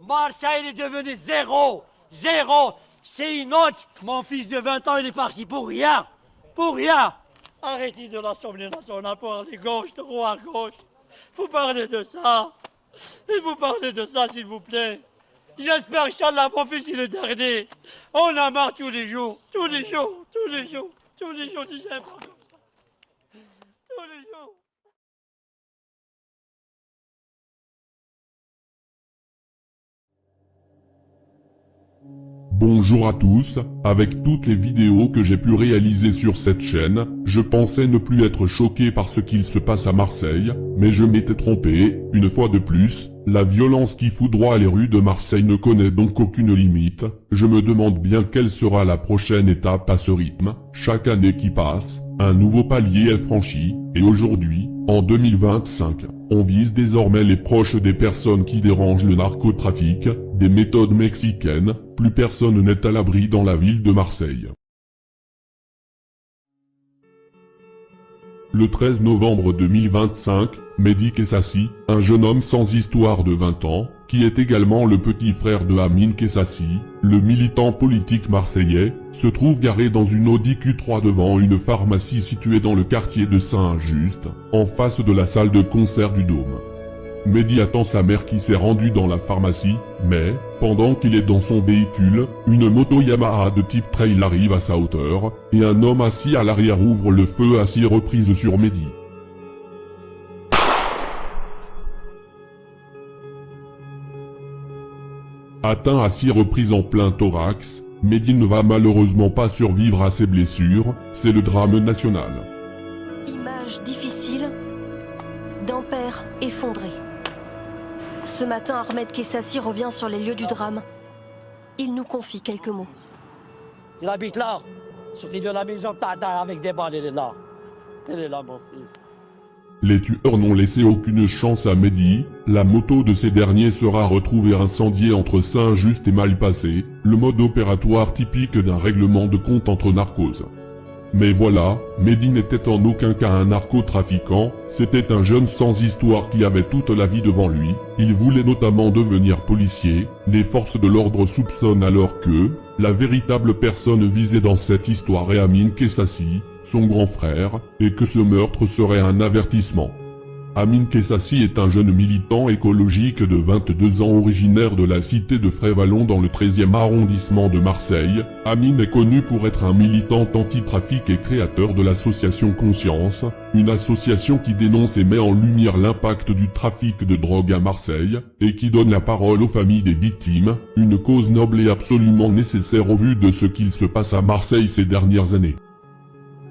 Marseille est devenu zéro. Zéro. C'est une honte. Mon fils de 20 ans, il est parti pour rien. Pour rien. Arrêtez de l'Assemblée nationale pour aller gauche, droite, gauche. Vous parlez de ça. Et vous parlez de ça, s'il vous plaît. J'espère que Inch'Allah, mon fils, il est le dernier. On a marre tous les jours. Tous les jours. Tous les jours. Tous les jours, tu sais pas comme ça. Tous les jours. Bonjour à tous, avec toutes les vidéos que j'ai pu réaliser sur cette chaîne, je pensais ne plus être choqué par ce qu'il se passe à Marseille, mais je m'étais trompé, une fois de plus, la violence qui foudroie les rues de Marseille ne connaît donc aucune limite, je me demande bien quelle sera la prochaine étape à ce rythme, chaque année qui passe, un nouveau palier est franchi, et aujourd'hui, en 2025, on vise désormais les proches des personnes qui dérangent le narcotrafic, des méthodes mexicaines, plus personne n'est à l'abri dans la ville de Marseille. Le 13 novembre 2025, Mehdi Kessassi, un jeune homme sans histoire de 20 ans, qui est également le petit frère de Amine Kessassi, le militant politique marseillais, se trouve garé dans une Audi Q3 devant une pharmacie située dans le quartier de Saint-Just, en face de la salle de concert du Dôme. Mehdi attend sa mère qui s'est rendue dans la pharmacie, mais, pendant qu'il est dans son véhicule, une moto Yamaha de type trail arrive à sa hauteur, et un homme assis à l'arrière ouvre le feu à 6 reprises sur Mehdi. Atteint à 6 reprises en plein thorax, Mehdi ne va malheureusement pas survivre à ses blessures, c'est le drame national. Image difficile d'un père effondré. Ce matin, Ahmed Kessassi revient sur les lieux du drame. Il nous confie quelques mots. Il habite là. Sorti de la maison, tata, avec des balles, il est là. Il est là, mon fils. Les tueurs n'ont laissé aucune chance à Mehdi, la moto de ces derniers sera retrouvée incendiée entre Saint-Just et Malpassé, le mode opératoire typique d'un règlement de compte entre narcos. Mais voilà, Mehdi n'était en aucun cas un narcotrafiquant, c'était un jeune sans histoire qui avait toute la vie devant lui, il voulait notamment devenir policier, les forces de l'ordre soupçonnent alors que, la véritable personne visée dans cette histoire est Amine Kessassi, son grand frère, et que ce meurtre serait un avertissement. Amine Kessassi est un jeune militant écologique de 22 ans originaire de la cité de Frévalon dans le 13e arrondissement de Marseille. Amine est connu pour être un militant anti-trafic et créateur de l'association Conscience, une association qui dénonce et met en lumière l'impact du trafic de drogue à Marseille, et qui donne la parole aux familles des victimes, une cause noble et absolument nécessaire au vu de ce qu'il se passe à Marseille ces dernières années.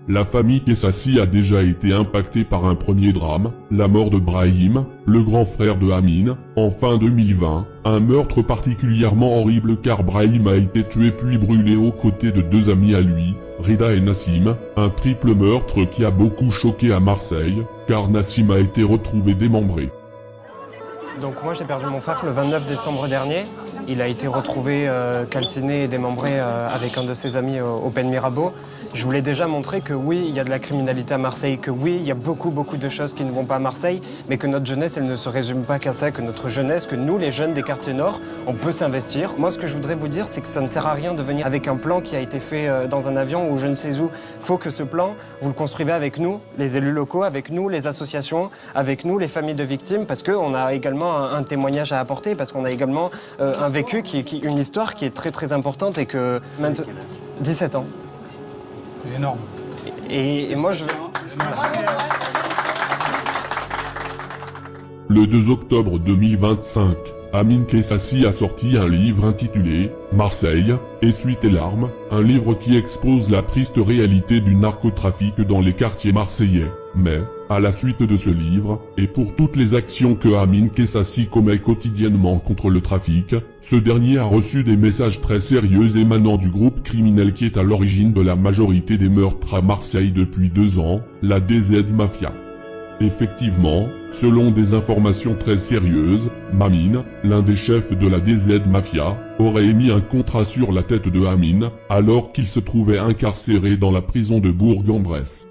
La famille Kessassi a déjà été impactée par un premier drame, la mort de Brahim, le grand frère de Amine, en fin 2020, un meurtre particulièrement horrible car Brahim a été tué puis brûlé aux côtés de 2 amis à lui, Rida et Nassim, un triple meurtre qui a beaucoup choqué à Marseille, car Nassim a été retrouvé démembré. Donc moi j'ai perdu mon frère le 29 décembre dernier. Il a été retrouvé calciné et démembré avec un de ses amis au Pen Mirabeau. Je voulais déjà montrer que oui, il y a de la criminalité à Marseille, que oui, il y a beaucoup de choses qui ne vont pas à Marseille, mais que notre jeunesse, elle ne se résume pas qu'à ça, que notre jeunesse, que nous, les jeunes des quartiers nord, on peut s'investir. Moi, ce que je voudrais vous dire, c'est que ça ne sert à rien de venir avec un plan qui a été fait dans un avion ou je ne sais où. Il faut que ce plan, vous le construisez avec nous, les élus locaux, avec nous, les associations, avec nous, les familles de victimes, parce qu'on a également un témoignage à apporter, parce qu'on a également un vécu, une histoire qui est très importante et que... 17 ans. C'est énorme. Et moi, je... Le 2 octobre 2025, Amine Kessassi a sorti un livre intitulé « Marseille, essuie tes larmes », un livre qui expose la triste réalité du narcotrafic dans les quartiers marseillais. Mais, à la suite de ce livre, et pour toutes les actions que Amine Kessassi commet quotidiennement contre le trafic, ce dernier a reçu des messages très sérieux émanant du groupe criminel qui est à l'origine de la majorité des meurtres à Marseille depuis 2 ans, la DZ Mafia. Effectivement, selon des informations très sérieuses, Mamine, l'un des chefs de la DZ Mafia, aurait émis un contrat sur la tête de Amine, alors qu'il se trouvait incarcéré dans la prison de Bourg-en-Bresse.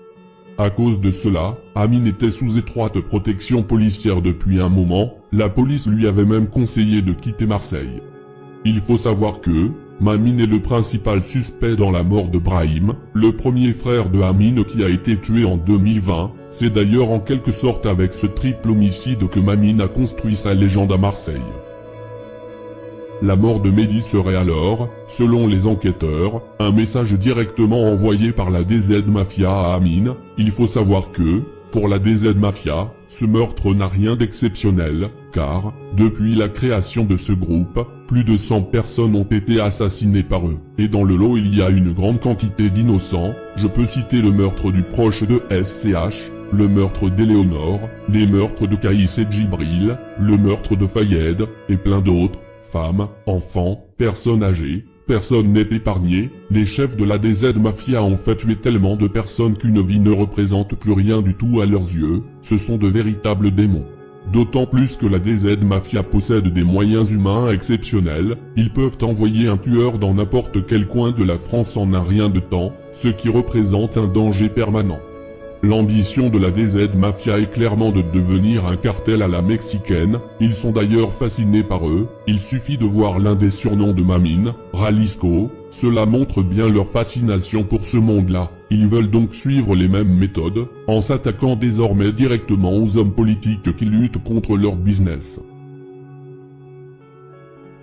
À cause de cela, Amine était sous étroite protection policière depuis un moment, la police lui avait même conseillé de quitter Marseille. Il faut savoir que, Mamine est le principal suspect dans la mort de Brahim, le premier frère de Amine qui a été tué en 2020, c'est d'ailleurs en quelque sorte avec ce triple homicide que Mamine a construit sa légende à Marseille. La mort de Mehdi serait alors, selon les enquêteurs, un message directement envoyé par la DZ Mafia à Amine. Il faut savoir que, pour la DZ Mafia, ce meurtre n'a rien d'exceptionnel, car, depuis la création de ce groupe, plus de 100 personnes ont été assassinées par eux. Et dans le lot il y a une grande quantité d'innocents, je peux citer le meurtre du proche de SCH, le meurtre d'Éléonore, les meurtres de Caïs et Djibril, le meurtre de Fayed, et plein d'autres. Femmes, enfants, personnes âgées, personne n'est épargné. Les chefs de la DZ Mafia ont fait tuer tellement de personnes qu'une vie ne représente plus rien du tout à leurs yeux, ce sont de véritables démons. D'autant plus que la DZ Mafia possède des moyens humains exceptionnels, ils peuvent envoyer un tueur dans n'importe quel coin de la France en un rien de temps, ce qui représente un danger permanent. L'ambition de la DZ Mafia est clairement de devenir un cartel à la mexicaine, ils sont d'ailleurs fascinés par eux, il suffit de voir l'un des surnoms de Mamine, Jalisco, cela montre bien leur fascination pour ce monde-là, ils veulent donc suivre les mêmes méthodes, en s'attaquant désormais directement aux hommes politiques qui luttent contre leur business.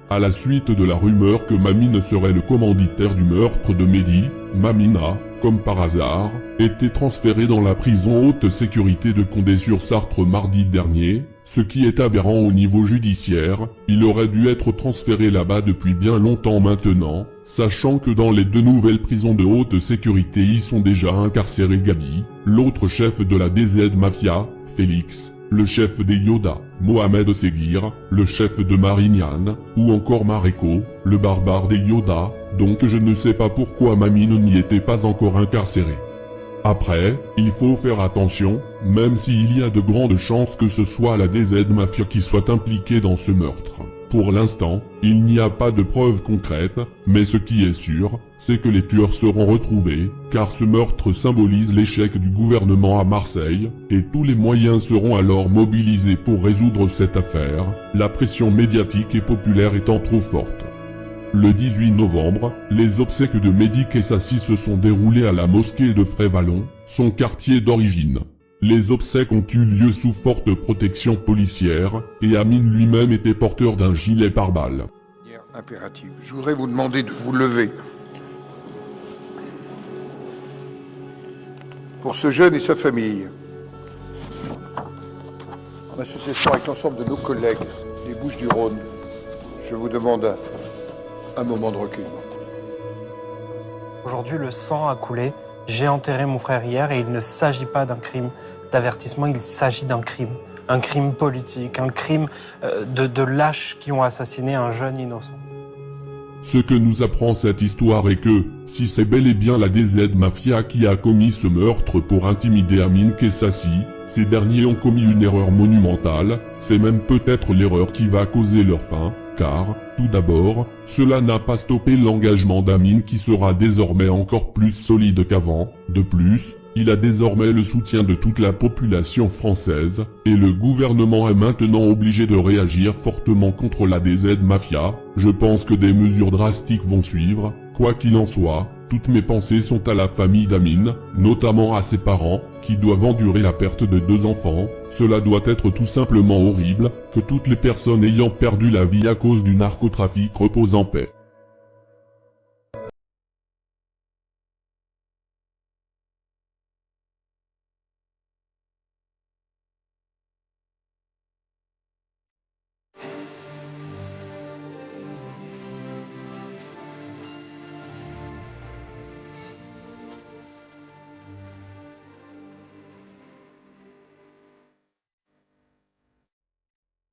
À la suite de la rumeur que Mamine serait le commanditaire du meurtre de Mehdi, Mamine a, comme par hasard, été transféré dans la prison haute sécurité de Condé-sur-Sarthe mardi dernier, ce qui est aberrant au niveau judiciaire, il aurait dû être transféré là-bas depuis bien longtemps maintenant, sachant que dans les deux nouvelles prisons de haute sécurité y sont déjà incarcérés Gabi, l'autre chef de la DZ Mafia, Félix, le chef des Yoda, Mohamed Seguir, le chef de Marignane, ou encore Mareko, le barbare des Yoda, donc je ne sais pas pourquoi Mamine n'y était pas encore incarcéré. Après, il faut faire attention, même s'il y a de grandes chances que ce soit la DZ Mafia qui soit impliquée dans ce meurtre. Pour l'instant, il n'y a pas de preuves concrètes, mais ce qui est sûr, c'est que les tueurs seront retrouvés, car ce meurtre symbolise l'échec du gouvernement à Marseille, et tous les moyens seront alors mobilisés pour résoudre cette affaire, la pression médiatique et populaire étant trop forte. Le 18 novembre, les obsèques de Mehdi Kessassi se sont déroulées à la mosquée de Frévalon, son quartier d'origine. Les obsèques ont eu lieu sous forte protection policière, et Amine lui-même était porteur d'un gilet pare-balles. Impérative. Je voudrais vous demander de vous lever. Pour ce jeune et sa famille, en association avec l'ensemble de nos collègues des Bouches-du-Rhône, je vous demande un moment de recueillement. Aujourd'hui, le sang a coulé. J'ai enterré mon frère hier et il ne s'agit pas d'un crime d'avertissement, il s'agit d'un crime. Un crime politique, un crime de lâches qui ont assassiné un jeune innocent. Ce que nous apprend cette histoire est que, si c'est bel et bien la DZ Mafia qui a commis ce meurtre pour intimider Amine Kessassi, ces derniers ont commis une erreur monumentale, c'est même peut-être l'erreur qui va causer leur fin, car, tout d'abord, cela n'a pas stoppé l'engagement d'Amine qui sera désormais encore plus solide qu'avant. De plus, il a désormais le soutien de toute la population française, et le gouvernement est maintenant obligé de réagir fortement contre la DZ Mafia. Je pense que des mesures drastiques vont suivre, quoi qu'il en soit. Toutes mes pensées sont à la famille d'Amine, notamment à ses parents, qui doivent endurer la perte de 2 enfants. Cela doit être tout simplement horrible, que toutes les personnes ayant perdu la vie à cause du narcotrafic reposent en paix.